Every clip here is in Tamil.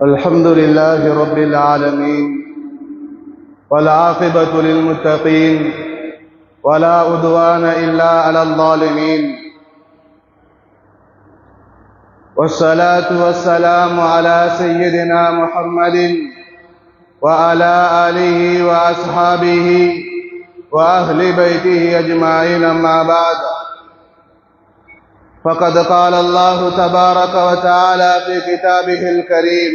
الحمد لله رب العالمين والعاقبة للمتقين ولا عدوان إلا على الظالمين والصلاة والسلام على سيدنا محمد وعلى آله وأصحابه وأهل بيته أجمعين. أما بعد، فقد قال الله تبارك وتعالى في كتابه الكريم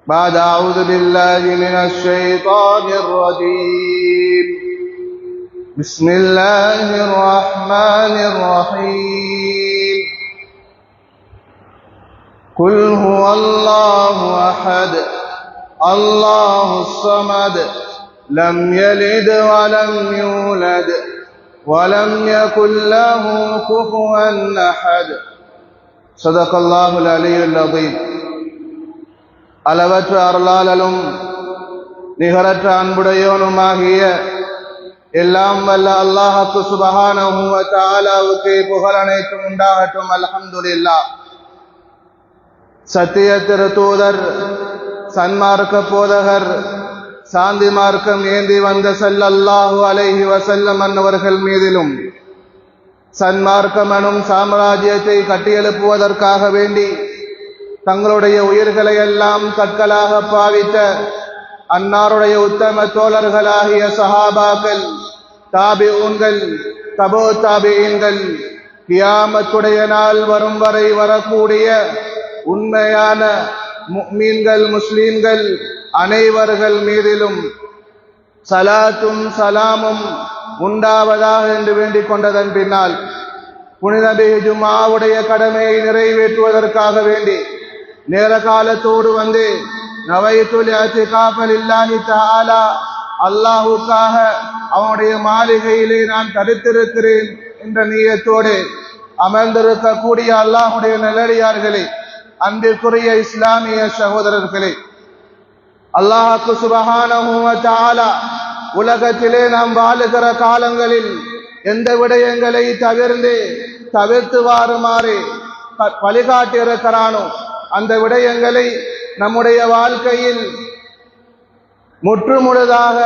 بعد أعوذ بالله من الشيطان الرجيم: بسم الله الرحمن الرحيم. قل هو الله أحد الله الصمد لم يلد ولم يولد ولم يكن له كفوا أحد. صدق الله العلي العظيم. அளவற்ற அருளாளனும் நிகரற்ற அன்புடையோனுமாகிய எல்லாம் வல்ல அல்லாஹ்வுக்கு சுப்ஹானஹு வ தஆலாவுக்கு புகழ் அனைத்தும் உண்டாகட்டும். அல்ஹம்துலில்லாஹ். சத்திய திருத்தூதர், சன்மார்க்க போதகர், சாந்தி மார்க்கம் ஏந்தி வந்த ஸல்லல்லாஹு அலைஹி வஸல்லம் அன்னவர்கள் மீதிலும், சன்மார்க்கம் எனும் சாம்ராஜ்யத்தை கட்டியெழுப்புவதற்காக வேண்டி தங்களுடைய உயிர்களை எல்லாம் கற்களாக பாவித்த அன்னாருடைய உத்தம தோழர்களாகிய சஹாபாக்கள், தாபிஊன்கள், தபோ தாபிஈன்கள், கியாமத்துடைய நாள் வரும் வரை வரக்கூடிய உண்மையான முஃமின்கள், முஸ்லிம்கள் அனைவர்கள் மீதிலும் சலாத்தும் சலாமும் உண்டாவதாக என்று வேண்டிக் கொண்டதன் பின்னால், புனித ஜும்ஆவுடைய கடமையை நிறைவேற்றுவதற்காக வேண்டி நேர காலத்தோடு வந்து நவைத்துல் இஅ்திகாஃப லில்லாஹி தஆலா, அல்லாஹ்வுக்காக அவனுடைய மாளிகையிலே நான் தடுத்திருக்கிறேன் என்ற நியத்தோடு அமர்ந்திருக்கக்கூடிய அல்லாஹ்வுடைய நல்லடியார்களே, அன்பிற்குரிய இஸ்லாமிய சகோதரர்களே, அல்லாஹ்வுக்கு சுப்ஹானஹு வ தஆலா உலகத்திலே நாம் வாழுகிற காலங்களில் எந்த விடயங்களை தவிர்த்து வாருமாறு வழிகாட்டியிருக்கிறானோ அந்த விடயங்களை நம்முடைய வாழ்க்கையில் முற்றுமுழுதாக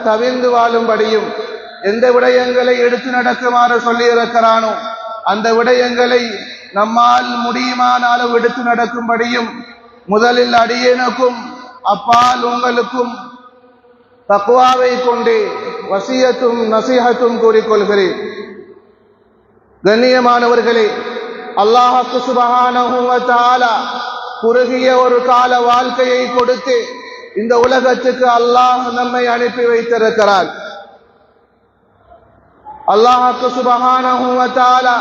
தவிர்ந்து வாழும்படியும், எந்த விடயங்களை எடுத்து நடக்குமாறு சொல்லியிருக்கிறானோ அந்த விடயங்களை நம்மால் முடியுமான அளவு எடுத்து நடக்கும்படியும் முதலில் அடியேனுக்கும் அப்பால் உங்களுக்கும் தக்வாவை கொண்டு வசியத்தும் நசீஹத்தும் கூறிக்கொள்கிறேன். கண்ணியமானவர்களே, அல்லாஹ்வுக்கு சுப்ஹானஹு வ தஆலா குறுகிய ஒரு கால வாழ்க்கையை கொடுத்து இந்த உலகத்துக்கு அல்லாஹ் நம்மை அனுப்பி வைத்திருக்கிறார். அல்லாஹ்வுக்கு சுப்ஹானஹு வ தஆலா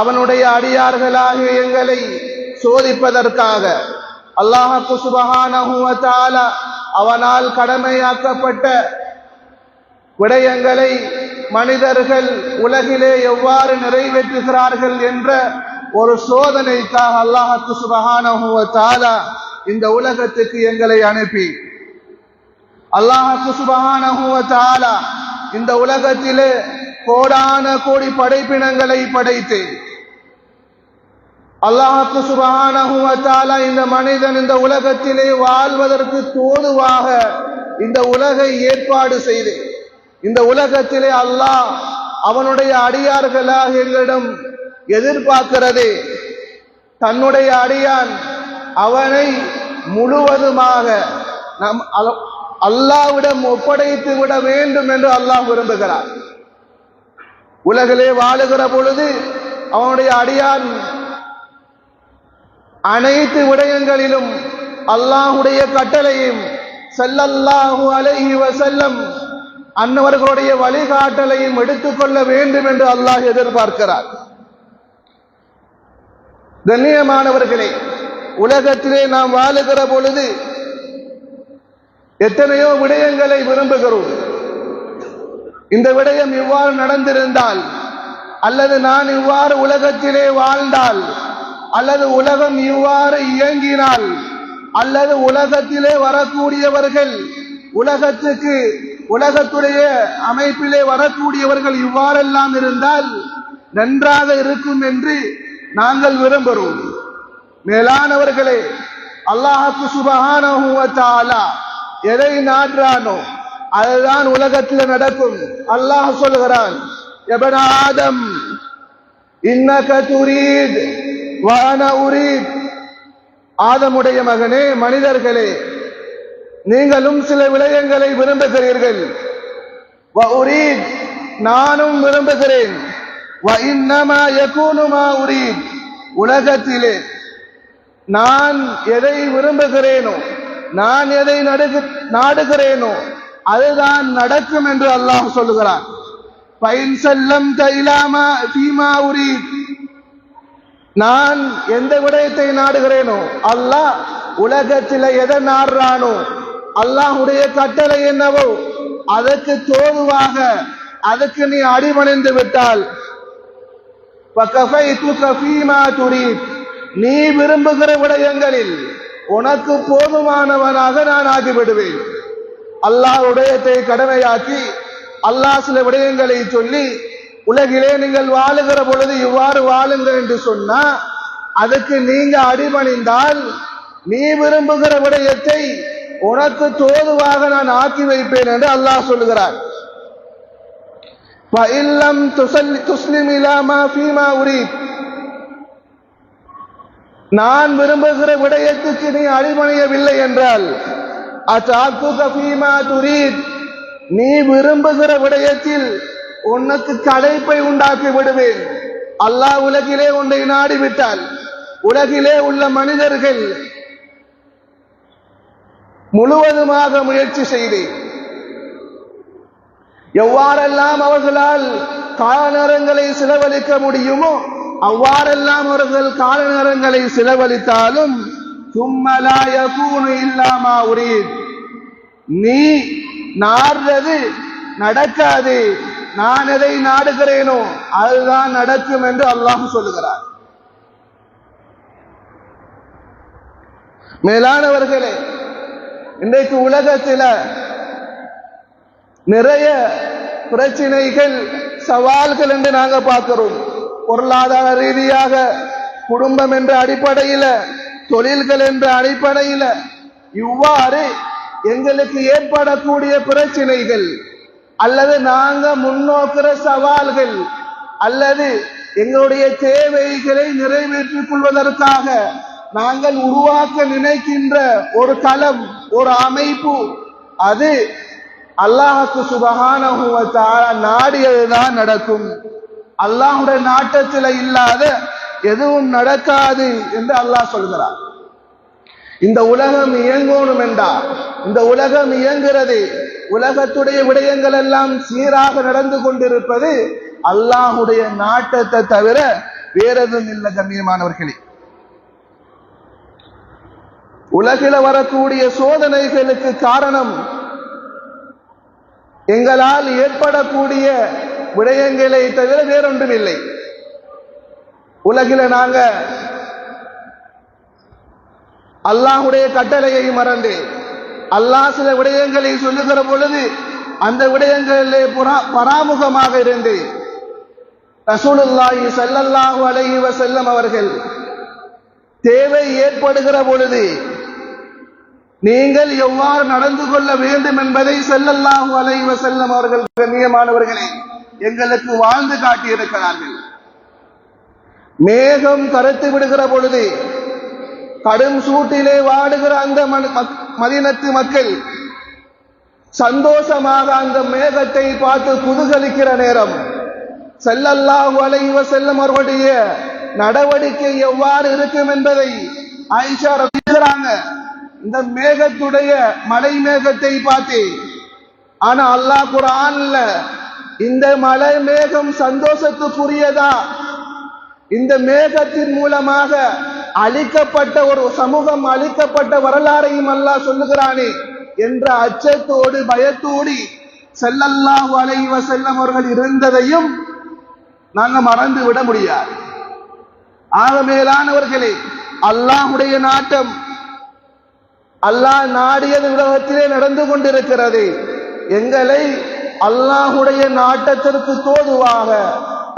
அவனுடைய அடியார்களாகிய எங்களை சோதிப்பதற்காக, அல்லாஹ்வுக்கு சுப்ஹானஹு வ தஆலா அவனால் கடமையாக்கப்பட்ட விடயங்களை மனிதர்கள் உலகிலே எவ்வாறு நிறைவேற்றுகிறார்கள் என்ற ஒரு சோதனைக்காக அல்லாஹ்வுக்கு சுப்ஹானஹு வ தஆலா இந்த உலகத்துக்கு எங்களை அனுப்பி, அல்லாஹ்வுக்கு சுப்ஹானஹு வ தஆலா இந்த உலகத்திலே கோடான கோடி படைப்பினங்களை படைத்து, அல்லாஹ்வுக்கு சுப்ஹானஹு வ தஆலா இந்த மனிதன் இந்த உலகத்திலே வாழ்வதற்கு தோதுவாக இந்த உலகை ஏற்பாடு செய்து, இந்த உலகத்திலே அல்லாஹ் அவனுடைய அடியார்களாக எங்களிடம் எதிர்பார்க்கிறது, தன்னுடைய அடியான் அவனை முழுவதுமாக அல்லாஹ்விடம் ஒப்படைத்து விட வேண்டும் என்று அல்லாஹ் விரும்புகிறார். உலகிலே வாழுகிற பொழுது அவனுடைய அடியான் அனைத்து விடயங்களிலும் அல்லாஹ்வுடைய கட்டளையும் ஸல்லல்லாஹு அலைஹி வஸல்லம் அன்னவர்களுடைய வழிகாட்டலையும் எடுத்துக்கொள்ள வேண்டும் என்று அல்லாஹ் எதிர்பார்க்கிறார். கண்ணியமானவர்களே, உலகத்திலே நாம் வாழுகிற பொழுது எத்தனையோ விடயங்களை விரும்புகிறோம். இந்த விடயம் இவ்வாறு நடந்திருந்தால், அல்லது நான் இவ்வாறு உலகத்திலே வாழ்ந்தால், அல்லது உலகம் இவ்வாறு இயங்கினால், அல்லது உலகத்திலே வரக்கூடியவர்கள் உலகத்துக்கு உலகத்துடைய அமைப்பிலே வரக்கூடியவர்கள் இவ்வாறெல்லாம் இருந்தால் நன்றாக இருக்கும் என்று நாங்கள் விரும்புகிறோம். மேலானவர்களே, அல்லாஹ் சுப்ஹானஹு வ தஆலா எதை நாடுறானோ அதுதான் உலகத்தில் நடக்கும். அல்லாஹ் சொல்கிறான், இப்ன ஆதம் இன்னக துரீத் வ அனா உரீத். ஆதமுடைய மகனே, மனிதர்களே, நீங்களும் சில விடயங்களை விரும்புகிறீர்கள். வ உரீத், நானும் விரும்புகிறேன். வ இன்னமா யகூனு மா உரீத், உலகத்திலே நான் எதை விரும்புகிறேனோ, நான் எதை நாடுகிறேனோ அதுதான் நடக்கும் என்று அல்லாஹ் சொல்லுகிறான். ஃபைன் சல்லம்த இலா மா ஃபீமா உரீத், நான் எந்த விடயத்தை நாடுகிறேனோ, அல்லாஹ் உலகத்தில் எதை நாடுறானோ, அல்லாஹ்வுடைய கட்டளை என்னவோ அதற்கு தோதுவாக அதற்கு நீ அடிபணிந்து விட்டால், ஃபகஃபைதுக ஃபீமா துரீத், நீ விரும்புகிற விடயங்களில் உனக்கு போதுமானவனாக நான் ஆகிவிடுவேன். அல்லாஹ் விடயத்தை கடமையாக்கி அல்லாஹ் சில விடயங்களை சொல்லி, உலகிலே நீங்கள் வாழுகிற பொழுது இவ்வாறு வாழுங்கள் என்று சொன்னா அதுக்கு நீங்க அடிபணிந்தால், நீ விரும்புகிற விடயத்தை உனக்கு தோதுவாக நான் ஆக்கி வைப்பேன் என்று அல்லாஹ் சொல்லுகிறார். ஃபஇல்லம் துஸ்லிம் இலா மா ஃபீமா உரீத், நான் விரும்புகிற விடயத்துக்கு நீ அடிபணியவில்லை என்றால், அதாக்குக ஃபீமா துரீத், நீ விரும்புகிற விடயத்தில் உனக்கு களைப்பை உண்டாக்கி விடுவேன். அல்லாஹ் உலகிலே ஒன்றை நாடிவிட்டால், உலகிலே உள்ள மனிதர்கள் முழுவதுமாக முயற்சி செய்து எவ்வாறெல்லாம் அவர்களால் கால நேரங்களை செலவழிக்க முடியுமோ அவ்வாறெல்லாம் அவர்கள் கால நேரங்களை செலவழித்தாலும், ثم لا يكون إلا ما أريد, நீ நாடுறது நடக்காது, நான் எதை நாடுகிறேனோ அதுதான் நடக்கும் என்று அல்லாஹ் சொல்லுகிறார். மேலானவர்களே, இன்றைக்கு உலகத்தில் நிறைய பிரச்சனைகள், சவால்கள் என்று நாங்க பார்க்கிறோம். பொருளாதார ரீதியாக, குடும்பம் என்ற அடிப்படையில், தொழில்கள் என்ற அடிப்படையில் இவ்வாறு எங்களுக்கு ஏற்படக்கூடிய பிரச்சனைகள் அல்லது நாங்க முன்னோக்கிற சவால்கள் அல்லது எங்களுடைய தேவைகளை நிறைவேற்றிக் கொள்வதற்காக நாங்கள் உருவாக்க நினைக்கின்ற ஒரு களம், ஒரு அமைப்பு, அது அல்லாஹ்வுக்கு சுப்ஹானஹு வ தஆலா நாடியதுதான் நடக்கும். அல்லாஹ்வுடைய நாட்டத்தில் இல்லாத எதுவும் நடக்காது என்று அல்லாஹ் சொல்கிறார். இந்த உலகம் இயங்கணும் என்றால், இந்த உலகம் இயங்குகிறது, உலகத்துடைய விடயங்கள் எல்லாம் சீராக நடந்து கொண்டிருப்பது அல்லாஹ்வுடைய நாட்டத்தை தவிர வேறெதுவும் இல்லை. கண்ணியமானவர்களே, உலகில் வரக்கூடிய சோதனைகளுக்கு காரணம் எங்களால் ஏற்படக்கூடிய விடயங்களை தவிர வேறொன்றும் இல்லை. உலகில் நாங்க அல்லாஹ்வுடைய கட்டளையை மறந்து அல்லாஹ் சில விடயங்களை சொல்லுகிற பொழுது அந்த விடயங்களிலே பராமுகமாக இருந்து ரசூலுல்லாஹி ஸல்லல்லாஹு அலைஹி வஸல்லம் அவர்கள் தேவை ஏற்படுகிற பொழுது நீங்கள் எவ்வாறு நடந்து கொள்ள வேண்டும் என்பதை ஸல்லல்லாஹு அலைஹி வஸல்லம் அவர்கள் கண்ணியமானவர்களே எங்களுக்கு வாழ்ந்து காட்டியிருக்கிறார்கள். மேகம் கருத்து விடுகிற பொழுது கடும் சூட்டிலே வாடுகிற அந்த மதீனத்து மக்கள் சந்தோஷமாக அந்த மேகத்தை பார்த்து குதூகலிக்கிற நேரம் ஸல்லல்லாஹு அலைஹி வஸல்லம் அவர்களுடைய நடவடிக்கை எவ்வாறு இருக்கும் என்பதை ஆயிஷா ரலியல்லாஹு இந்த மேகத்துடைய மலை மேகத்தை பார்த்து, ஆனா அல்லாஹ் குர்ஆன்ல இந்த மலை மேகம் சந்தோஷத்துக்குரியதா, இந்த மேகத்தின் மூலமாக அழிக்கப்பட்ட ஒரு சமூகம் அழிக்கப்பட்ட வரலாறையும் அல்லாஹ் சொல்லுகிறானே என்ற அச்சத்தோடு பயத்தோடு ஸல்லல்லாஹு அலைஹி வஸல்லம் அவர்கள் இருந்ததையும் நாங்க மறந்து விட முடியாது. ஆக மேலானவர்களே, அல்லாஹ்வுடைய நாட்டம், அல்லாஹ் நாடியது உலகத்திலே நடந்து கொண்டிருக்கிறது. எங்களை அல்லாஹ்வுடைய நாட்டத்திற்கு தோதுவாக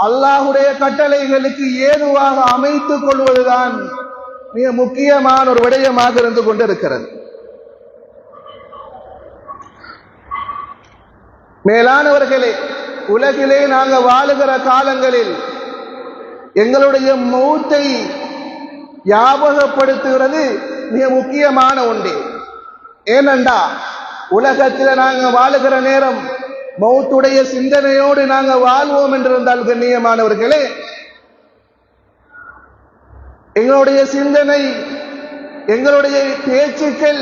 அல்லாஹுடைய கட்டளைகளுக்கு ஏதுவாக அமைத்துக் கொள்வதுதான் மிக முக்கியமான ஒரு விடயமாக இருந்து கொண்டிருக்கிறது. மேலானவர்களே, உலகிலே நாங்கள் வாழுகிற காலங்களில் எங்களுடைய மௌத்தை ஞாபகப்படுத்துகிறது மிக முக்கியமான ஒன்று. ஏனென்றா உலகத்தில் நாங்கள் வாழுகிற நேரம் மௌத்துடைய சிந்தனையோடு நாங்கள் வாழ்வோம் என்றிருந்தால் கண்ணியமானவர்களே, எங்களுடைய சிந்தனை, எங்களுடைய பேச்சுக்கள்,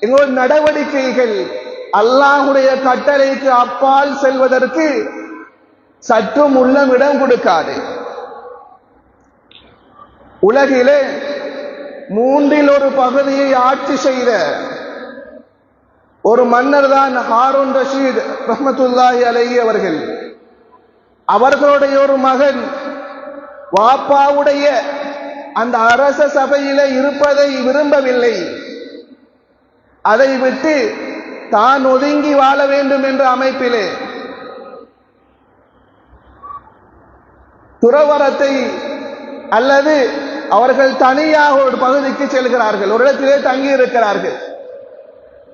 எங்களுடைய நடவடிக்கைகள் அல்லாஹுடைய கட்டளைக்கு அப்பால் செல்வதற்கு சற்றும் உள்ளம் இடம் கொடுக்காது. உலகிலே 1/3 பகுதியை ஆட்சி செய்த ஒரு மன்னர் தான் ஹாரூன் ரஷீத் ரஹ்மத்துல்லாஹி அலைஹி அவர்கள். அவர்களுடைய ஒரு மகன் வாப்பாவுடைய அந்த அரச சபையிலே இருப்பதை விரும்பவில்லை. அதை விட்டு தான் ஒதுங்கி வாழ வேண்டும் என்ற அமைப்பிலே துறவரத்தை அல்லது அவர்கள் தனியாக ஒரு பகுதிக்கு செல்கிறார்கள், ஒரு இடத்திலே தங்கி இருக்கிறார்கள்.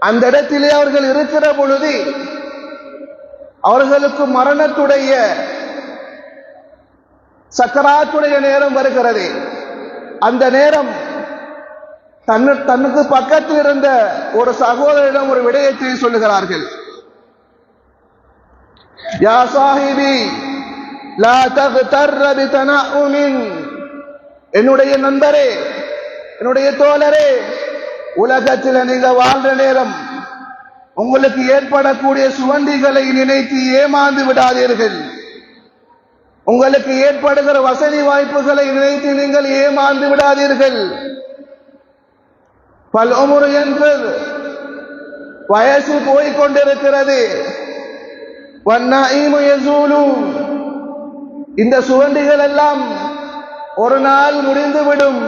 அந்த இடத்திலே அவர்கள் இருக்கிற பொழுது அவர்களுக்கு மரணத்துடைய சக்கராத்துடைய நேரம் வருகிறது. அந்த நேரம் தனக்கு பக்கத்தில் இருந்த ஒரு சகோதரிடம் ஒரு விடயத்தை சொல்லுகிறார்கள். யா சாஹிபி லா தக்தர் பிதனஉமின், என்னுடைய நண்பரே, என்னுடைய தோழரே, உலகத்தில் நீங்க வாழ்ற நேரம் உங்களுக்கு ஏற்படக்கூடிய சுவண்டிகளை நினைத்து ஏமாந்து விடாதீர்கள். உங்களுக்கு ஏற்படுகிற வசதி வாய்ப்புகளை நினைத்து நீங்கள் ஏமாந்து விடாதீர்கள். பல் உம்ரு என்பது வயசு போய்கொண்டிருக்கிறது. வன்னஈமு யஸூலு, இந்த சுவண்டிகள் எல்லாம் ஒரு நாள் முடிந்துவிடும்.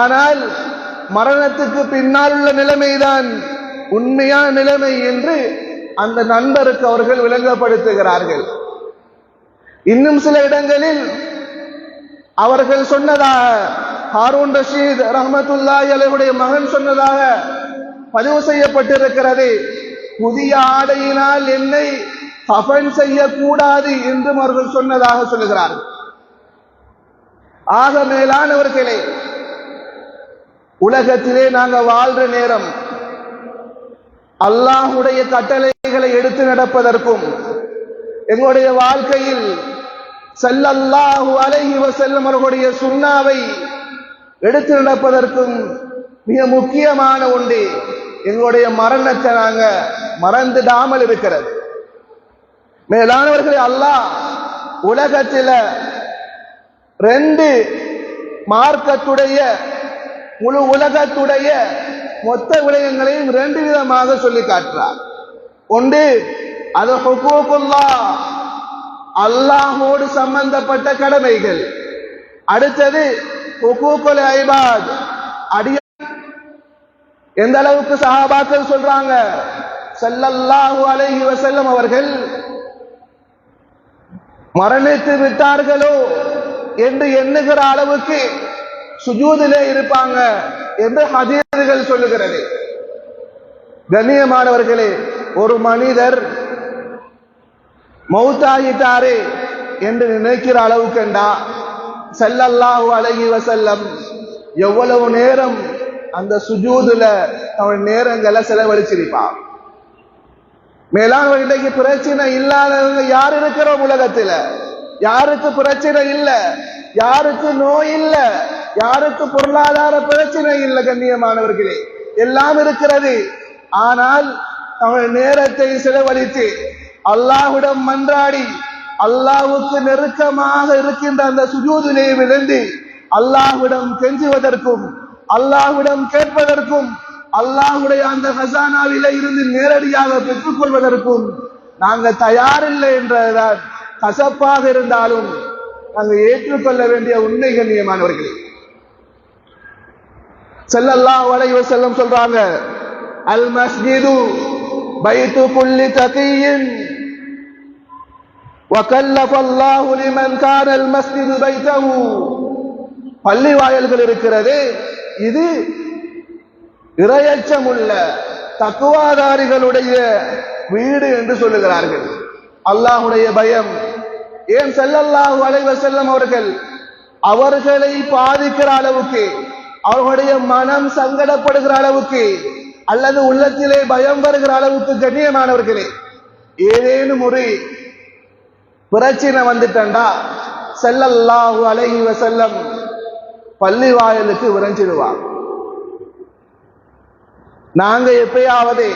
ஆனால் மரணத்துக்கு பின்னால் உள்ள நிலைமைதான் உண்மையான நிலைமை என்று அந்த நண்பருக்கு அவர்கள் விளங்கப்படுத்துகிறார்கள். இன்னும் சில இடங்களில் அவர்கள் சொன்னதாக, ஹாரூன் ரஷீத் ரஹ்மத்துல்லாஹி அலைஹிவுடைய மகன் சொன்னதாக பதிவு செய்யப்பட்டிருக்கிறது, புதிய ஆடையினால் என்னை கஃபன் செய்யக்கூடாது என்று அவர்கள் சொன்னதாக சொல்லுகிறார்கள். ஆக மேலானவர்களே, உலகத்திலே நாங்கள் வாழ்ற நேரம் அல்லாஹுடைய கட்டளைகளை எடுத்து நடப்பதற்கும் எங்களுடைய வாழ்க்கையில் ஸல்லல்லாஹு அலைஹி வஸல்லம் அவர்களுடைய சுன்னாவை எடுத்து நடப்பதற்கும் மிக முக்கியமான ஒன்று எங்களுடைய மரணத்தை நாங்க மறந்துடாமல் இருக்கிறது. மேலானவர்களே, அல்லாஹ் உலகத்தில் 2 மார்க்கத்துடைய முழு உலகத்துடைய மொத்த விடயங்களையும் 2 விதமாக சொல்லி காட்டுறார். ஒன்று அது ஹுகூகுல்லாஹ், அல்லாஹோடு சம்பந்தப்பட்ட கடமைகள். அடுத்தது ஹுகூகுல் இபாத், எந்த அளவுக்கு சஹாபாக்கள் சொல்றாங்க, ஸல்லல்லாஹு அலைஹி வஸல்லம் அவர்கள் மரணித்து விட்டார்களோ என்று எண்ணுகிற அளவுக்கு சுஜூதிலே இருப்பாங்க என்று ஹதீஸ்கள் சொல்லுகிறது. கண்ணியமானவர்களே, ஒரு மனிதர் மௌத்தாகிட்டாரே என்று நினைக்கிற அளவுக்குண்டா ஸல்லல்லாஹு அலைஹி வஸல்லம் எவ்வளவு நேரம் அந்த சுஜூதுல அவன் நேரங்களை செலவழிச்சிருப்பான். மேலான இன்றைக்கு பிரச்சனை இல்லாதவங்க யார் இருக்கிறோம் உலகத்துல? யாருக்கு பிரச்சனை இல்லை, யாருக்கு நோய் இல்லை, யாருக்கு பொருளாதார பிரச்சனை இல்லை? கண்ணியமானவர்களே, எல்லாம் இருக்கிறது. ஆனால் அவன் நேரத்தை செலவழித்து அல்லாஹ்விடம் மன்றாடி அல்லாஹ்வுக்கு நெருக்கமாக இருக்கின்ற அந்த சுஜூதிலே விழுந்து அல்லாஹ்விடம் கெஞ்சுவதற்கும் அல்லாஹ்விடம் கேட்பதற்கும் அல்லாஹ்வுடைய அந்த ஹசானாவிலே இருந்து நேரடியாக பெற்றுக் கொள்வதற்கும் நாங்கள் தயாரில்லை என்றதான் கசப்பாக இருந்தாலும் நாங்கள் ஏற்றுக்கொள்ள வேண்டிய உண்மை. கண்ணியமானவர்களே, ஸல்லல்லாஹு அலைஹி வஸல்லம் சொல்றாங்க, அல் மஸ்ஜிது பைத்து குல்லி தகியின், وَكَلَّفَ اللَّهُ لِمَنْ كَانَ الْمَسْجِدُ بَيْتَهُ பள்ளி வாயல்கள் இருக்கிறது, இது இறையச்சமுள்ள தக்குவாதாரிகளுடைய வீடு என்று சொல்லுகிறார்கள். அல்லாஹ்வுடைய பயம். ஏன் ஸல்லல்லாஹு அலைஹி வஸல்லம் அவர்கள் அவர்களை பாதிக்கிற அளவுக்கு, அவர்களுடைய மனம் சங்கடப்படுகிற அளவுக்கு, அல்லது உள்ளத்திலே பயம் வருகிற அளவுக்கு கண்ணியமானவர்களே, ஏதேனும் ஒரு பிரச்சனை வந்துட்டா ஸல்லல்லாஹு அலைஹி வஸல்லம் பள்ளி வாயலுக்கு விரைஞ்சிடுவார். நாங்க எப்பயாவது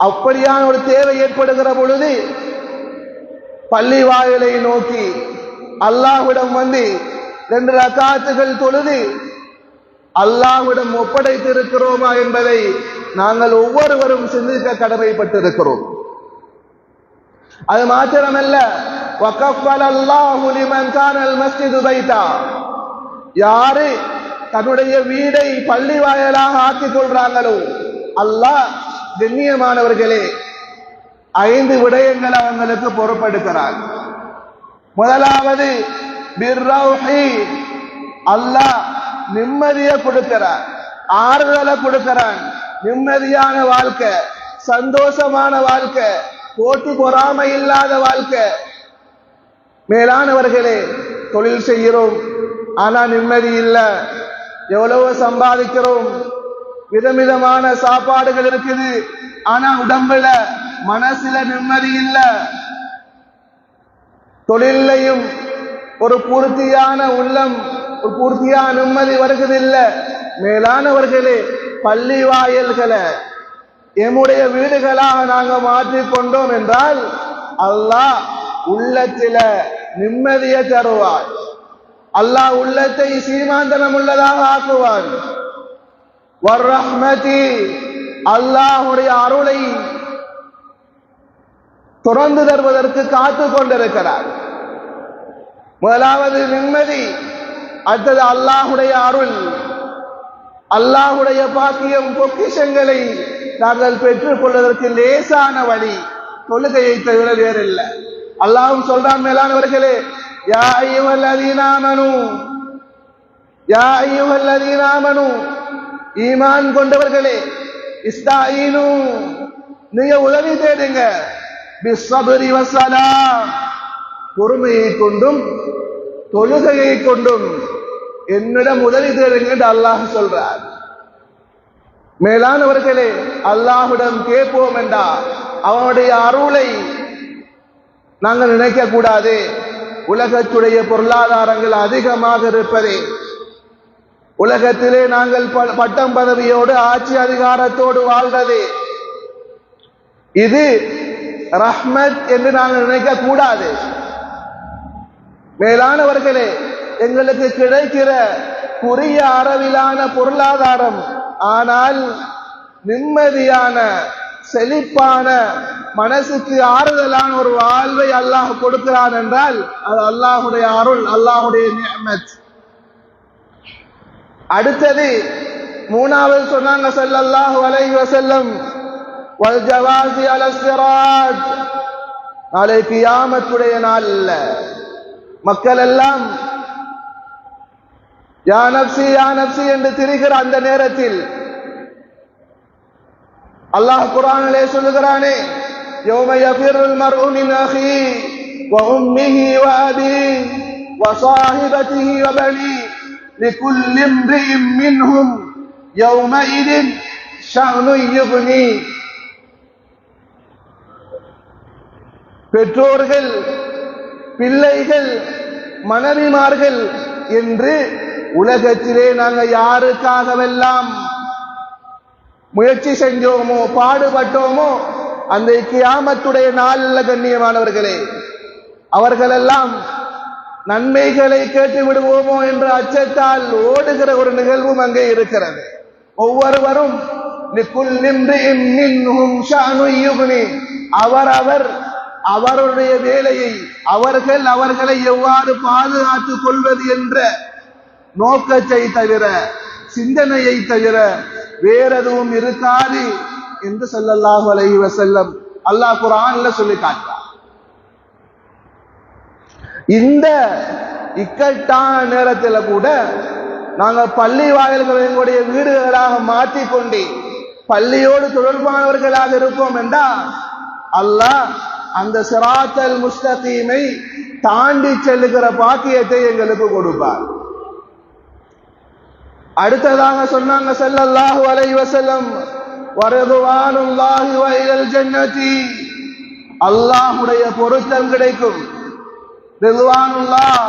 அப்படியான ஒரு தேவை ஏற்படுகிற பொழுது பள்ளி வாயிலை நோக்கி அல்லாஹ்விடம் வந்து 2 ரக்காத்துகள் தொழுது அல்லாஹ்விடம் ஒப்படைத்து இருக்கிறோமா என்பதை நாங்கள் ஒவ்வொருவரும் சிந்திக்க கடமைப்பட்டிருக்கிறோம். அது மாத்திரமல்ல, وَكَفَّلَ اللَّهُ لِمَنْ كَانَ الْمَسْجِدُ بَيْتًا யாரு தன்னுடைய வீடை பள்ளி வாயலாக ஆக்கிக் கொள்றாங்களோ அல்லாஹ் கண்ணியமானவர்களே 5 விடயங்கள் அவங்களுக்கு பொறுப்பெடுக்கிறார். முதலாவது பிர்ரௌஹி, அல்லாஹ் நிம்மதியை கொடுக்கிறார், ஆறுதலை கொடுக்கிறான். நிம்மதியான வாழ்க்கை, சந்தோஷமான வாழ்க்கை, போட்டி பொறாமை இல்லாத வாழ்க்கை. மேலானவர்களே, தொழில் செய்கிறோம் ஆனா நிம்மதி இல்லை, எவ்வளவு சம்பாதிக்கிறோம், விதவிதமான சாப்பாடுகள் இருக்குது, ஆனா உடம்புல மனசுல நிம்மதி இல்லை. தொழிலையும் ஒரு பூர்த்தியான உள்ளம், ஒரு பூர்த்தியான நிம்மதி வருகிறதில்லை. மேலானவர்களே, பள்ளி வாயல்களை எம்முடைய வீடுகளாக நாங்க மாற்றிக்கொண்டோம் என்றால் அல்லாஹ் உள்ளத்தில நிம்மதியை தருவார். அல்லாஹ் உள்ளத்தை சீமாந்தனம் உள்ளதாக ஆக்குவார். வர்ரஹ்மதி, அல்லாஹ்வுடைய அருளை தொடர்ந்து தருவதற்கு காத்து கொண்டிருக்கிறார். முதலாவது நிம்மதி, அடுத்தது அல்லாஹ்வுடைய அருள், அல்லாஹ்வுடைய பாக்கியம், பொக்கிஷங்களை நாங்கள் பெற்றுக் கொள்வதற்கு லேசான வழி தொழுகையை தவிர வேறில்லை. அல்லாஹ்வும் சொல்றான், மேலானவர்களே, யா அய்யுஹல்லதீன ஆமனூ, யா அய்யுஹல்லதீன ஆமனூ, ஈமான் கொண்டவர்களே, இஸ்தாஈனு, நீங்க உதவி தேடுங்க, பிஸ்ஸப்ரி வஸ்ஸலாம், பொறுமையை கொண்டும் தொழுகையை கொண்டும் என்னிடம் உதவி தேடுங்க என்று அல்லாஹ் சொல்றார். மேலானவர்களே, அல்லாஹ்விடம் கேட்போம் என்றால் அவனுடைய அருளை நாங்கள் நினைக்க கூடாது. உலகத்துடைய பொருளாதாரங்கள் அதிகமாக இருப்பதே, உலகத்திலே நாங்கள் பட்டம் பதவியோடு ஆட்சி அதிகாரத்தோடு வாழ்றது, இது ரஹ்மத் என்று நாங்கள் நினைக்க கூடாது. மேலானவர்களே, எங்களுக்கு கிடைக்கிற குறுகிய அளவிலான பொருளாதாரம், ஆனால் நிம்மதியான செழிப்பான மனசுக்கு ஆறுதலான ஒரு வாழ்வை அல்லாஹ் கொடுக்கிறான் என்றால் அது அல்லாஹ்வுடைய அருள், அல்லாஹ்வுடைய நிஅமத். அடுத்தது மூணாவது சொன்னாங்க ஸல்லல்லாஹு அலைஹி வஸல்லம், வல் ஜவாஸி அல ஸிராத், நாளை கியாமத்துடைய நாள்ல மக்கள் எல்லாம் யா நப்சி யா நப்சி என்று திரிகிற அந்த நேரத்தில் அல்லாஹ் குர்ஆனிலே சொல்லுகிறானே, யௌம யஃபிருல் மர்உ மின் அஹீ வ உம்மிஹி வ அபீஹி வ ஸாஹிபதிஹி வ பனீஹி லிகுல்லி இம்ரிஇம் மின்ஹும் யௌமஇதின் ஷஅனுன் யுக்னி. பெற்றோர்கள், பிள்ளைகள், மனைவிமார்கள் என்று உலகத்திலே நாங்கள் யாருக்காகவெல்லாம் முயற்சி செஞ்சோமோ பாடுபட்டோமோ அந்த கியாமத்துடைய நாள்ல கண்ணியமானவர்களே, அவர்களெல்லாம் நன்மைகளை கேட்டு விடுவோமோ என்ற அச்சத்தால் ஓடுகிற ஒரு நிகழ்வும் அங்கே இருக்கிறது. ஒவ்வொருவரும் அவரவர் அவருடைய வேலையை, அவர்களை எவ்வாறு பாதுகாத்துக் கொள்வது என்ற நோக்கத்தை தவிர, சிந்தனையை தவிர வேறெதுவும் இருக்காது என்று ஸல்லல்லாஹு அலைஹி வஸல்லம் அல்லாஹ் குர்ஆன்ல சொல்லி காட்டுறார். இந்த இக்கட்டான நேரத்தில் கூட நாங்கள் பள்ளி வாயில்களை எங்களுடைய வீடுகளாக மாற்றிக்கொண்டு பள்ளியோடு தொடர்பானவர்களாக இருப்போம் என்றால் அல்லாஹ் அந்த சிராத்தல் முஸ்தகீமை தாண்டி செல்லுகிற பாக்கியத்தை எங்களுக்கு கொடுப்பார். அடுத்ததாக சொன்னாங்க ஸல்லல்லாஹு அலைஹி வஸல்லம், வரிதுவானுல்லாஹி வ இலல் ஜன்னதி, அல்லாஹ்வுடைய பொருத்தம் கிடைக்கும். ரிதுவானுல்லாஹ்,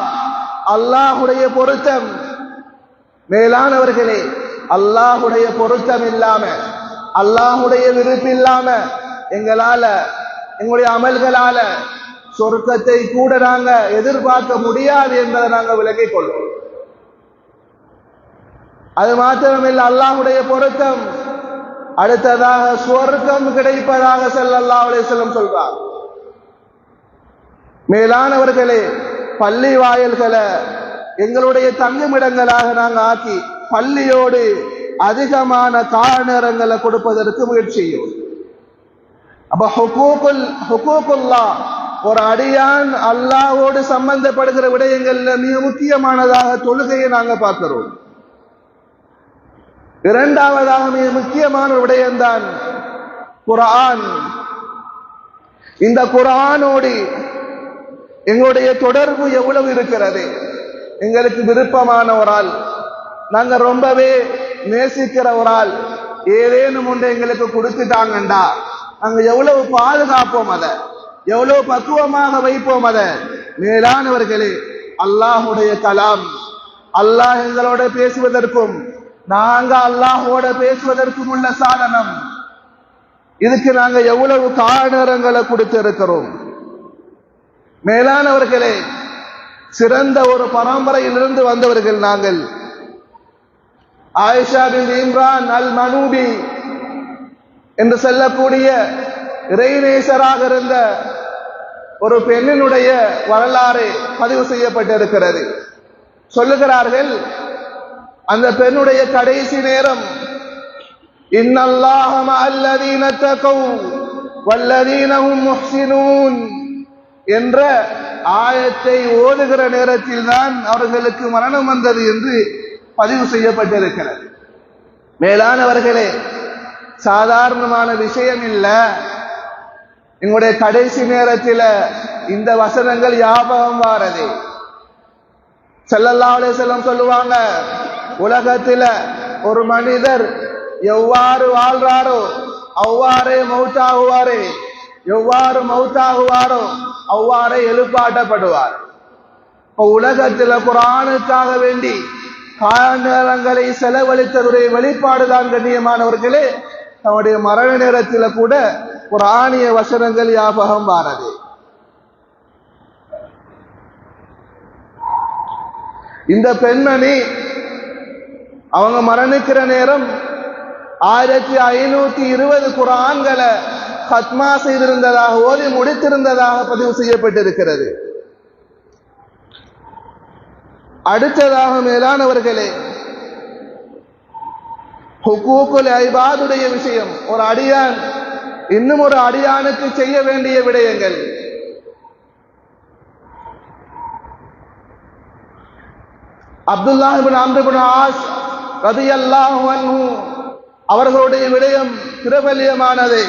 அல்லாஹ்வுடைய பொருத்தம். மேலானவர்களே, அல்லாஹ்வுடைய பொருத்தம் இல்லாம, அல்லாஹ்வுடைய விருப்பம் இல்லாம எங்களால எங்களுடைய அமல்களால சொர்க்கத்தை கூட நாங்க எதிர்பார்க்க முடியாது என்பதை நாங்கள் விலகிக் கொள்வோம். அது மாத்திரமில்லை, அல்லாஹ்வுடைய பொருத்தம். அடுத்ததாக சொர்க்கம் கிடைப்பதாக ஸல்லல்லாஹு அலைஹி வஸல்லம் சொல்றார். மேலானவர்களே, பள்ளி வாயில்களை எங்களுடைய தங்குமிடங்களாக நாங்கள் ஆக்கி பள்ளியோடு அதிகமான கால நேரங்களை கொடுப்பதற்கு முயற்சி செய்யும். அப்ப ஹுகூகுல்லாஹ், ஒரு அடியான் அல்லாஹ்வோடு சம்பந்தப்படுகிற விடயங்கள்ல மிக முக்கியமானதாக தொழுகையை நாங்க பார்க்கிறோம். இரண்டாவதாக மிக முக்கியமான விடயம்தான் குர்ஆன். இந்த குர்ஆனோடு எங்களுடைய தொடர்பு எவ்வளவு இருக்கிறது? எங்களுக்கு விருப்பமான ஒரு ஆள், நாங்க ரொம்பவே நேசிக்கிற ஒரு ஆள் ஏதேனும் ஒன்று எங்களுக்கு கொடுத்துட்டாங்கண்டா நாங்க எவ்வளவு பாதுகாப்போம், அதை எவ்வளவு பக்குவமாக வைப்போம். அதை மேலானவர்களே, அல்லாஹுடைய கலாம், அல்லாஹ் எங்களோட பேசுவதற்கும் நாங்க அல்லாஹோட பேசுவதற்கும் உள்ள சாதனம். இதுக்கு நாங்க எவ்வளவு காரணங்களை கொடுத்து இருக்கிறோம். மேலானவர்களே, சிறந்த ஒரு பரம்பரையிலிருந்து வந்தவர்கள் நாங்கள். ஆயிஷா பின் இம்ரான் அல் மனூபி என்று சொல்லக்கூடிய இறைநேசராக இருந்த ஒரு பெண்ணினுடைய வரலாறு பதிவு செய்யப்பட்டிருக்கிறது. சொல்லுகிறார்கள், அந்த பெண்ணுடைய கடைசி நேரம் இன்னல்லாஹ மஅல்லதீன தகவ் வல்லதீன ஹும் முஹ்ஸினூன் என்ற ஆயத்தை ஓதுகிற நேரத்தில் தான் அவர்களுக்கு மரணம் வந்தது என்று பதிவு செய்யப்பட்டிருக்கிறது. மேலானவர்களே, சாதாரணமான விஷயம் இல்ல. எங்களுடைய கடைசி நேரத்தில் இந்த வசனங்கள் ஞாபகம் வாரது. ஸல்லல்லாஹு அலைஹி வஸல்லம் சொல்லுவாங்க, உலகத்தில் ஒரு மனிதர் எவ்வாறு வாழ்றாரோ அவ்வாறே மௌத்தாகுவாரே, எவ்வாறு மௌத்தாகுவாரோ அவ்வாறே எழுப்பாட்டப்படுவார். உலகத்தில் குர்ஆனுக்காக வேண்டி காலநேரங்களை செலவழித்தவருடைய வெளிப்பாடுதான் கண்ணியமானவர்களே, தன்னுடைய மரண நேரத்தில் கூட குர்ஆனிய வசனங்கள் ஞாபகம் வாரது. இந்த பெண்மணி அவங்க மரணிக்கிற நேரம் 1520 குர்ஆன்களை ஹத்மா செய்திருந்ததாக, ஓதி முடித்திருந்ததாக பதிவு செய்யப்பட்டிருக்கிறது. அடுத்ததாக மேலானவர்களே, ஹுகூகுல் இபாதுடைய விஷயம். ஒரு அடியான் இன்னும் ஒரு அடியானுக்கு செய்ய வேண்டிய விடயங்கள். அப்துல்லாஹ் இப்னு அம்ர் இப்னு ஆஸ் ரலியல்லாஹு அன்ஹு அவர்களுடைய விடயம் பிரபல்யமானது.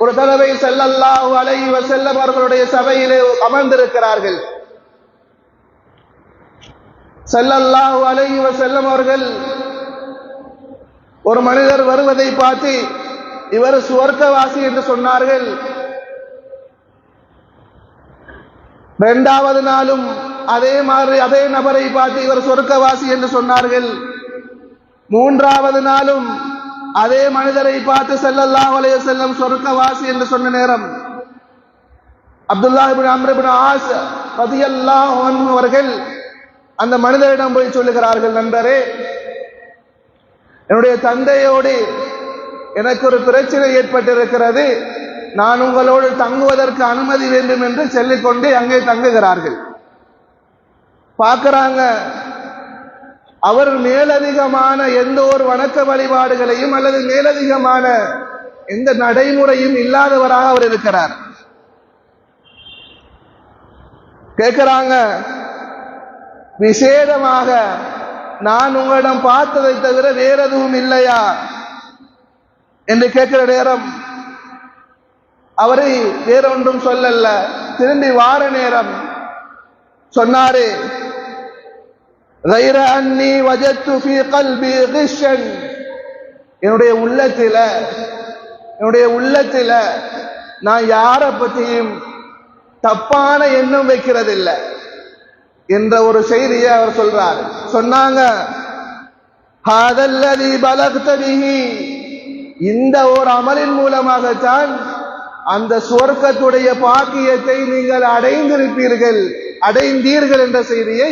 ஒரு தடவை ஸல்லல்லாஹு அலைஹி வஸல்லம் அவர்களுடைய சபையிலே அமர்ந்திருக்கிறார்கள். ஸல்லல்லாஹு அலைஹி வஸல்லம் அவர்கள் ஒரு மனிதர் வருவதை பார்த்து இவர் சுவர்க்கவாசி என்று சொன்னார்கள். இரண்டாவது நாளும் அதே மாதிரி அதே நபரை பார்த்து இவர் சொர்க்கவாசி என்று சொன்னார்கள். மூன்றாவது நாளும் அதே மனிதரை பார்த்து ஸல்லல்லாஹு அலைஹி வஸல்லம் சொர்க்கவாசி என்று சொன்ன நேரம் அப்துல்லாஹ் இப்னு அம்ர் இப்னு ஆஸ் ரலியல்லாஹு அன்ஹு அவர்கள் அந்த மனிதரிடம் போய் சொல்லுகிறார்கள், நண்பரே, என்னுடைய தந்தையோடு எனக்கு ஒரு பிரச்சனை ஏற்பட்டிருக்கிறது, நான் உங்களோடு தங்குவதற்கு அனுமதி வேண்டும் என்று சொல்லிக்கொண்டு அங்கே தங்குகிறார்கள். பார்க்கிறாங்க, அவர் மேலதிகமான எந்த ஒரு வணக்க வழிபாடுகளையும் அல்லது மேலதிகமான எந்த நடைமுறையும் இல்லாதவராக அவர் இருக்கிறார். கேட்கிறாங்க, விசேடமாக நான் உங்களிடம் பார்த்ததை தவிர வேற எதுவும் இல்லையா என்று கேட்கிற நேரம் அவரை வேறொன்றும் சொல்லல. திரும்பி வார நேரம் சொன்னாரு, غير أني وجدت في قلبي غشا, என்னுடைய உள்ளத்தில நான் யாரை பற்றியும் தப்பான எண்ணம் வைக்கிறதில்லை என்ற ஒரு செய்தியை அவர் சொல்றார். சொன்னாங்க, ஹாதல்லதி பலக்த பிஹி, இந்த ஒரு அமலின் மூலமாகத்தான் அந்த சுவர்க்கத்துடைய பாக்கியத்தை நீங்கள் அடைந்தீர்கள் என்ற செய்தியை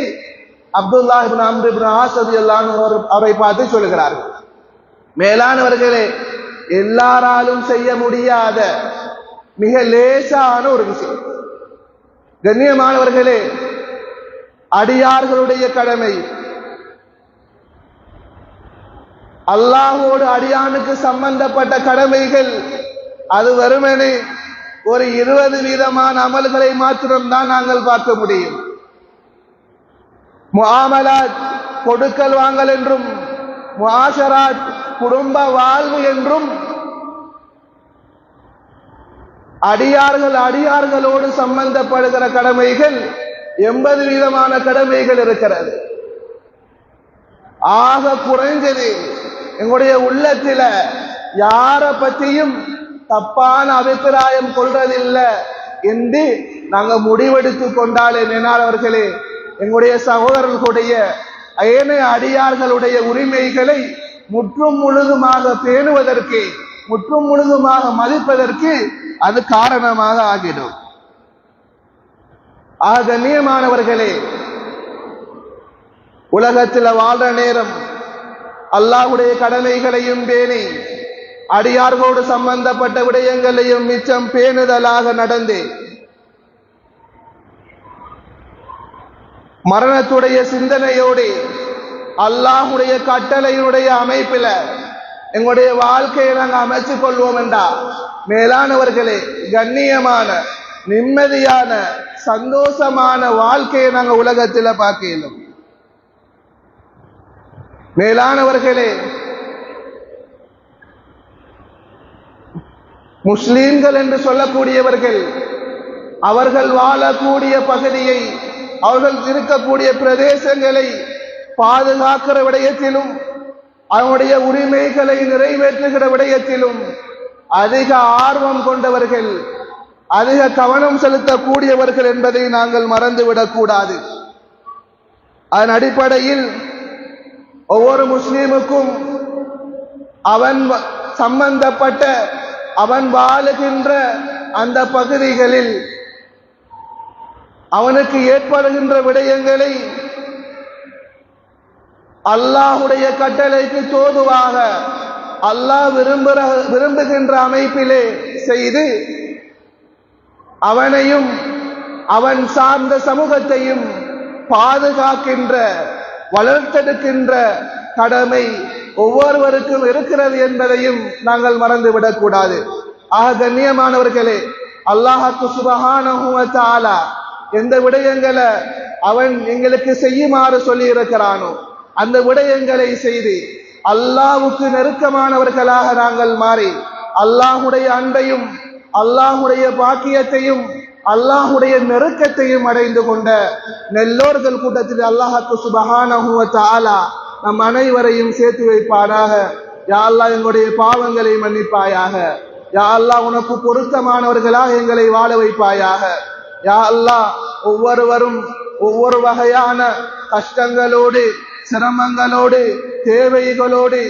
அப்துல்லாஹ் இப்னு அம்ர் இப்னு ஆஸ் ரலியல்லாஹு அன்ஹு அவரை பார்த்து சொல்கிறார்கள். மேலானவர்களே, எல்லாராலும் செய்ய முடியாத மிக லேசான ஒரு விஷயம். கண்ணியமானவர்களே, அடியார்களுடைய கடமை, அல்லாஹ்வோடு அடியானுக்கு சம்பந்தப்பட்ட கடமைகள், அது வெறுமனே ஒரு 20 விதமான அமல்களை மாத்திரம்தான் நாங்கள் பார்க்க முடியும். முஆமலாத் கொடுக்கல் வாங்கல் என்றும், முஆஷராத் குடும்ப வாழ்வு என்றும், அடியார்களோடு சம்பந்தப்படுகிற கடமைகள் 80 விதமான கடமைகள் இருக்கிறது. ஆக குறைஞ்சது எங்களுடைய உள்ளத்தில யாரை பற்றியும் தப்பான அபிப்பிராயம் கொள்றதில்லை என்று நாங்கள் முடிவெடுத்து கொண்டாலே மேலானவர்களே, எங்களுடைய சகோதரர்களுடைய ஏனைய அடியார்களுடைய உரிமைகளை முற்றும் முழுதுமாக பேணுவதற்கு, முற்றும் முழுதுமாக மதிப்பதற்கு அது காரணமாக ஆகிடும். கண்ணியமானவர்களே, உலகத்தில் வாழ்ற நேரம் அல்லாஹ்வுடைய கடமைகளையும் பேணி அடியார்களோடு சம்பந்தப்பட்ட விடயங்களையும் மிச்சம் பேணுதலாக நடந்து மரணத்துடைய சிந்தனையோடு அல்லாஹ்வுடைய கட்டளையினுடைய அமைப்பில் எங்களுடைய வாழ்க்கையை நாங்கள் அமைச்சுக் கொள்வோம் என்றா மேலானவர்களே, கண்ணியமான நிம்மதியான சந்தோஷமான வாழ்க்கையை நாங்கள் உலகத்தில் பார்க்கணும். மேலானவர்களே, முஸ்லீம்கள் என்று சொல்லக்கூடியவர்கள் அவர்கள் வாழக்கூடிய பகுதியை, அவர்கள் இருக்கக்கூடிய பிரதேசங்களை பாதுகாக்கிற விடயத்திலும் அவனுடைய உரிமைகளை நிறைவேற்றுகிற விடயத்திலும் அதிக ஆர்வம் கொண்டவர்கள், அதிக கவனம் செலுத்தக்கூடியவர்கள் என்பதை நாங்கள் மறந்துவிடக் கூடாது. அதன் அடிப்படையில் ஒவ்வொரு முஸ்லீமுக்கும் அவன் சம்பந்தப்பட்ட, அவன் வாழுகின்ற அந்த பகுதிகளில் அவனுக்கு ஏற்படுகின்ற விடயங்களை அல்லாஹ்வுடைய கட்டளைக்கு தோதுவாக அல்லாஹ் விரும்புகின்ற அமைப்பிலே செய்து அவனையும் அவன் சார்ந்த சமூகத்தையும் பாதுகாக்கின்ற, வளர்த்தெடுக்கின்ற கடமை ஒவ்வொருவருக்கும் இருக்கிறது என்பதையும் நாங்கள் மறந்துவிடக் கூடாது. கண்ணியமானவர்களே, அல்லாஹ்வுக்கு சுப்ஹானஹு வ தஆலா எந்த விடயங்களை அவன் எங்களுக்கு செய்யுமாறு சொல்லி இருக்கிறானோ அந்த விடயங்களை செய்து அல்லாஹ்வுக்கு நெருக்கமானவர்களாக நாங்கள் மாறி அல்லாஹ்வுடைய அன்பையும் அல்லாஹ்வுடைய பாக்கியத்தையும் அல்லாஹ்வுடைய நெருக்கத்தையும் அடைந்து கொண்ட நல்லோர்கள் கூட்டத்தில் அல்லாஹ்வுக்கு சுப்ஹானஹு வ தஆலா நம் அனைவரையும் சேர்த்து வைப்பானாக. யா அல்லாஹ், எங்களுடைய பாவங்களை மன்னிப்பாயாக. யா அல்லாஹ், உனக்கு பொருத்தமானவர்களாக எங்களை வாழ வைப்பாயாக. யா அல்லாஹ், ஒவ்வொருவரும் ஒவ்வொரு வகையான கஷ்டங்களோடு, சிரமங்களோடு, தேவைகளோடு,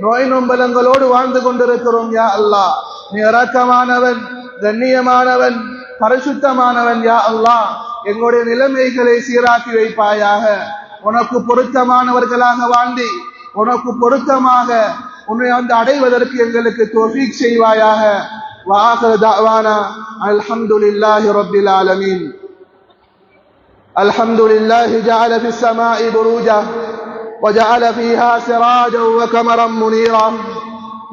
நோய் நொம்பலங்களோடு வாழ்ந்து கொண்டிருக்கிறோம். யா அல்லாஹ், நீ இரக்கமானவன், கண்ணியமானவன், பரிசுத்தமானவன். யா அல்லாஹ், எங்களுடைய நிலைமைகளை சீராக்கி வைப்பாயாக. உனக்கு பொருத்தமானவர்களாக வாழ்ந்து உனக்கு பொருத்தமாக உன்னை வந்து அடைவதற்கு எங்களுக்கு தௌஃபீக் செய்வாயாக. وآخر دعوانا الحمد لله رب العالمين. الحمد لله جعل في السماء بروجا وجعل فيها سراجا وقمرا منيرا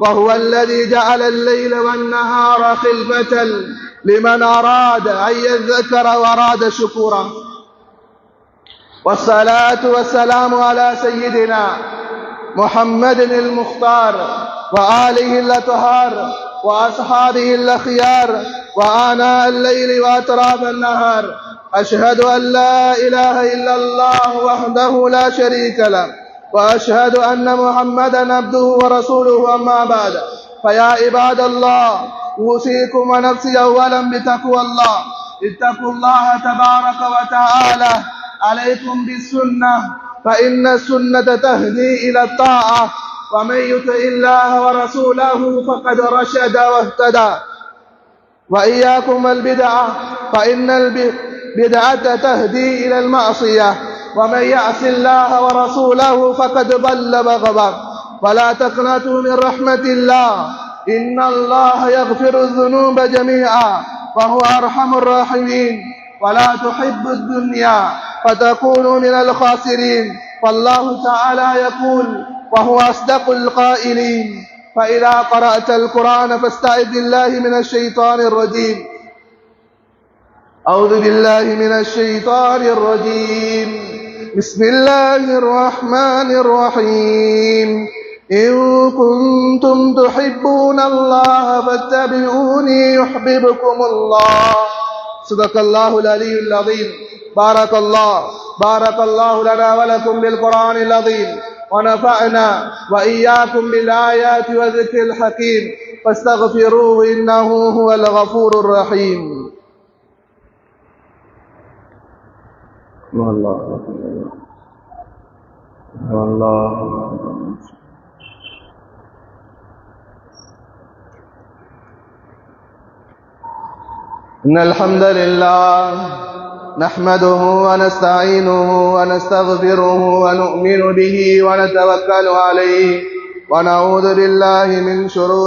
وهو الذي جعل الليل والنهار خلفة لمن أراد أن يذكر وأراد شكورا والصلاة والسلام على سيدنا محمد المختار وآله الأطهار وأصحابه الأخيار وآناء الليل وأطراف النهار. أشهد أن لا إله إلا الله وحده لا شريك له وأشهد أن محمدا عبده ورسوله. أما بعد، فيا عباد الله، أوصيكم ونفسي أولا بتقوى الله. اتقوا الله تبارك وتعالى عليكم بالسنة، فإن السنة تهدي إلى الطاعة، ومن يطع الله ورسوله فقد رشد واهتدى. وإياكم البدعة، فإن البدعة تهدي إلى المعصية، ومن يعص الله ورسوله فقد ضل وغضب. ولا تقنطوا من رحمة الله، إن الله يغفر الذنوب جميعا وهو أرحم الراحمين. ولا تحبوا الدنيا فتكونوا من الخاسرين، فالله تعالى يقول وهو أصدق القائلين: فإذا قرأت القرآن فاستعذ بالله من الشيطان الرجيم. أعوذ بالله من الشيطان الرجيم. بسم الله الرحمن الرحيم. إن كنتم تحبون الله فاتبعوني يحببكم الله. صدق الله العلي العظيم. بارك الله لنا ولكم بالقرآن العظيم، ونفعنا وإياكم بالآيات والذكر الحكيم، فاستغفروه إنه هو الغفور الرحيم. إن الحمد لله نحمده ونستعينه ونستغفره ونؤمن به ونتوكل عليه، ونعوذ بالله من شرور